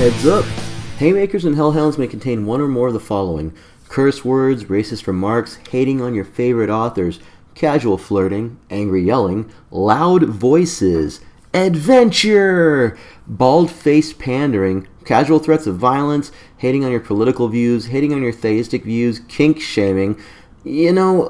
Heads up! Haymakers and Hellhounds may contain one or more of the following: curse words, racist remarks, hating on your favorite authors, casual flirting, angry yelling, loud voices, adventure, bald-faced pandering, casual threats of violence, hating on your political views, hating on your theistic views, kink shaming. You know,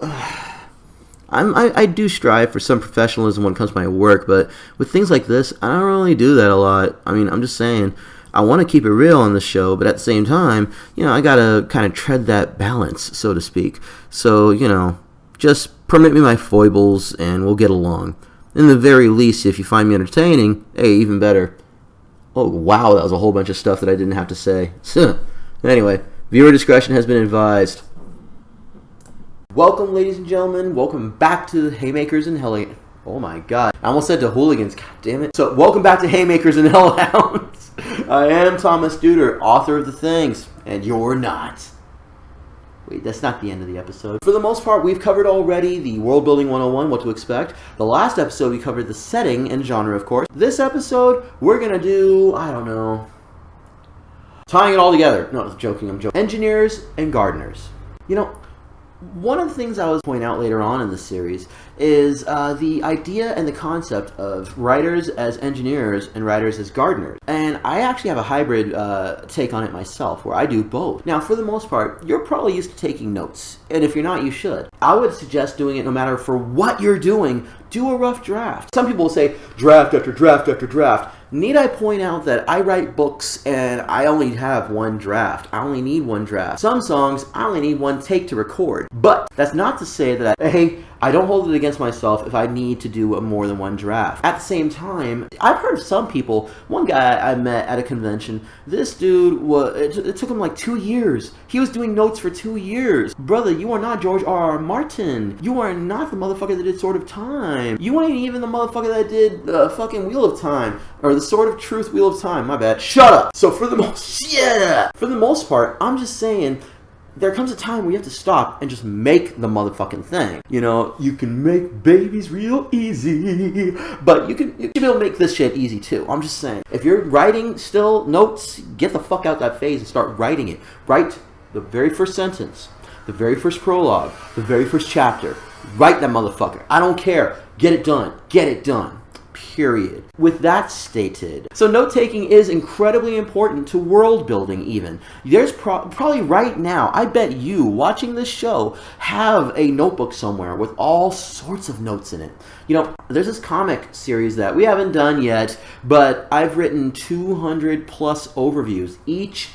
I do strive for some professionalism when it comes to my work, but with things like this, I don't really do that a lot. I mean, I'm just saying, I want to keep it real on the show, but at the same time, you know, I gotta kind of tread that balance, so to speak. So, you know, just permit me my foibles and we'll get along. In the very least, if you find me entertaining, hey, even better. Oh, wow, that was a whole bunch of stuff that I didn't have to say. Anyway, viewer discretion has been advised. Welcome, ladies and gentlemen. Welcome back to Haymakers and Hellhounds. Oh my god. I almost said to hooligans. God damn it. So, welcome back to Haymakers and Hellhounds. I am Thomas Duder, author of The Things, and you're not. Wait, that's not the end of the episode. For the most part, we've covered already the World Building 101, what to expect. The last episode, we covered the setting and genre, of course. This episode, we're going to do, I don't know, tying it all together. No, I'm joking. Engineers and gardeners. You know, one of the things I was pointing out later on in this series is the idea and the concept of writers as engineers and writers as gardeners. And I actually have a hybrid take on it myself, where I do both. Now, for the most part, you're probably used to taking notes. And if you're not, you should. I would suggest doing it no matter for what you're doing. Do a rough draft. Some people will say, draft after draft after draft. Need I point out that I write books and I only have one draft. I only need one draft. Some songs, I only need one take to record. But that's not to say that I don't hold it against myself if I need to do more than one draft. At the same time, I've heard of some people, one guy I met at a convention, this dude, it took him like 2 years. He was doing notes for 2 years. Brother, you are not George R.R. Martin. You are not the motherfucker that did Sword of Time. You ain't even the motherfucker that did fucking Wheel of Time. Or the Sword of Truth, Wheel of Time. My bad. Shut up! So for the most part, I'm just saying, there comes a time where you have to stop and just make the motherfucking thing. You know, you can make babies real easy, but you can be able to make this shit easy too. I'm just saying, if you're writing still notes, get the fuck out that phase and start writing it. Write the very first sentence, the very first prologue, the very first chapter. Write that motherfucker. I don't care. Get it done. Get it done. Period. With that stated, so note-taking is incredibly important to world building even. There's probably right now, I bet you watching this show have a notebook somewhere with all sorts of notes in it. You know, there's this comic series that we haven't done yet, but I've written 200 plus overviews. Each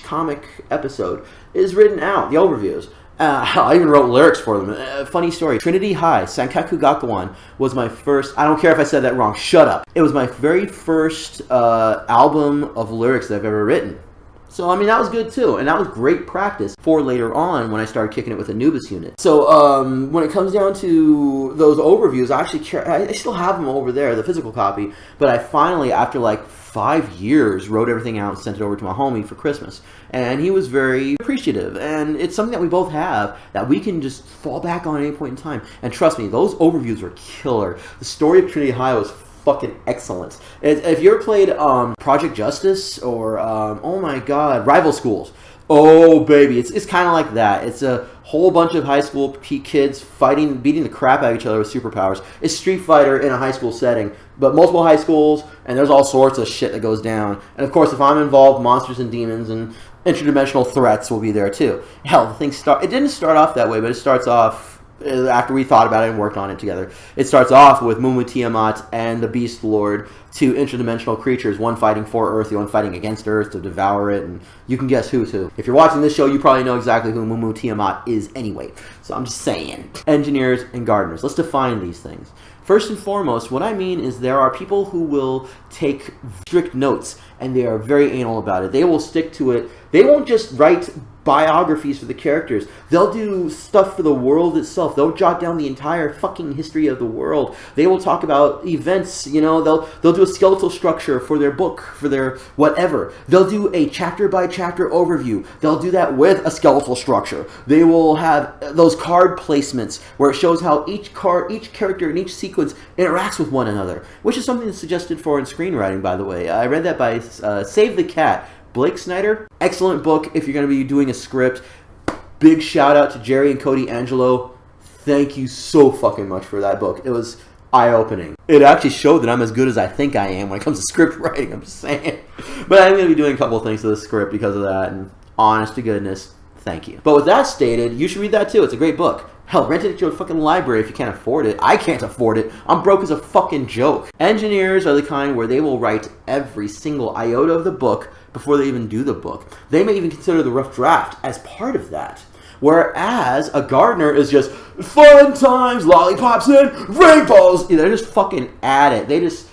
comic episode is written out, the overviews. I even wrote lyrics for them. Funny story. Trinity High, Sankaku Gakuan, was my first... I don't care if I said that wrong. Shut up. It was my very first album of lyrics that I've ever written. So, I mean, that was good, too. And that was great practice for later on when I started kicking it with Anubis Unit. So, when it comes down to those overviews, I still have them over there, the physical copy. But I finally, after like 5 years, wrote everything out and sent it over to my homie for Christmas. And he was very appreciative. And it's something that we both have that we can just fall back on at any point in time. And trust me, those overviews were killer. The story of Trinity High was fucking excellent. If you ever played Project Justice or, oh my god, Rival Schools. Oh, baby. It's kind of like that. It's a whole bunch of high school kids beating the crap out of each other with superpowers. It's Street Fighter in a high school setting, but multiple high schools, and there's all sorts of shit that goes down. And of course, if I'm involved, monsters and demons and interdimensional threats will be there too. Hell, the thing it didn't start off that way, but it starts off after we thought about it and worked on it together. It starts off with Mumu Tiamat and the Beast Lord, two interdimensional creatures, one fighting for Earth, the one fighting against Earth to devour it, and you can guess who's who. If you're watching this show, you probably know exactly who Mumu Tiamat is anyway. So I'm just saying. Engineers and gardeners. Let's define these things. First and foremost, what I mean is there are people who will take strict notes, and they are very anal about it. They will stick to it. They won't just write biographies for the characters. They'll do stuff for the world itself. They'll jot down the entire fucking history of the world. They will talk about events, you know, they'll do a skeletal structure for their book, for their whatever. They'll do a chapter by chapter overview. They'll do that with a skeletal structure. They will have those card placements where it shows how each character in each sequence interacts with one another, which is something that's suggested for in screenwriting, by the way. I read that by Save the Cat, Blake Snyder. Excellent book if you're going to be doing a script. Big shout out to Jerry and Cody Angelo. Thank you so fucking much for that book. It was eye-opening. It actually showed that I'm as good as I think I am when it comes to script writing, I'm just saying. But I'm going to be doing a couple of things to the script because of that, and honest to goodness, thank you. But with that stated, you should read that too. It's a great book. Hell, rent it at your fucking library if you can't afford it. I can't afford it. I'm broke as a fucking joke. Engineers are the kind where they will write every single iota of the book before they even do the book. They may even consider the rough draft as part of that. Whereas a gardener is just fun times, lollipops and rainbows. They're just fucking at it. They just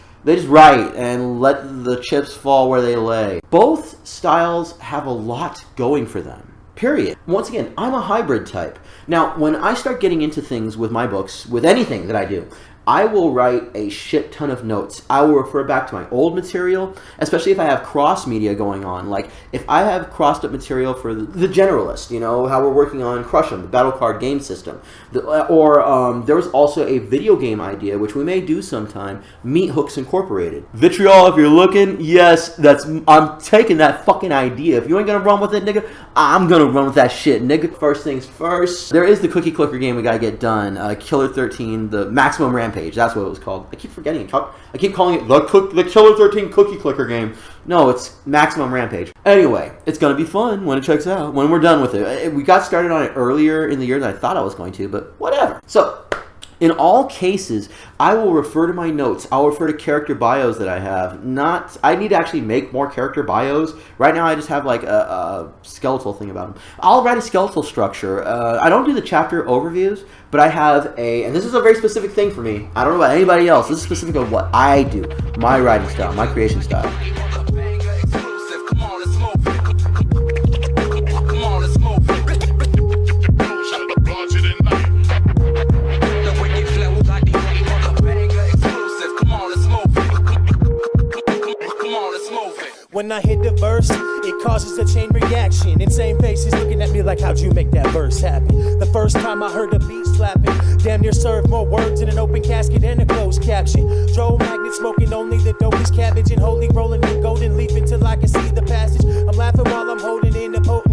write and let the chips fall where they lay. Both styles have a lot going for them. Period. Once again, I'm a hybrid type. Now, when I start getting into things with my books, with anything that I do, I will write a shit ton of notes. I will refer back to my old material, especially if I have cross media going on. Like, if I have crossed up material for the Generalist, you know, how we're working on Crush 'em, the battle card game system. There was also a video game idea, which we may do sometime, Meat Hooks Incorporated. Vitriol, if you're looking, yes, I'm taking that fucking idea. If you ain't gonna run with it, nigga, I'm gonna run with that shit, nigga. First things first, there is the cookie clicker game we gotta get done. Killer 13, the Maximum Rampage. That's what it was called. I keep forgetting it. I keep calling it the Killer 13 Cookie Clicker game. No, it's Maximum Rampage. Anyway, it's going to be fun when it checks out, when we're done with it. We got started on it earlier in the year than I thought I was going to, but whatever. So, in all cases, I will refer to my notes. I'll refer to character bios that I have. I need to actually make more character bios. Right now, I just have like a skeletal thing about them. I'll write a skeletal structure. I don't do the chapter overviews, but I have and this is a very specific thing for me. I don't know about anybody else. This is specific to what I do. My writing style, my creation style. When I hit the verse, it causes a chain reaction. Insane faces looking at me like, how'd you make that verse happen? The first time I heard a beat slapping, damn near served more words in an open casket and a closed caption. Drove magnet smoking only the dopest cabbage and holy rolling in golden leaf until I can see the passage. I'm laughing while I'm holding in the potent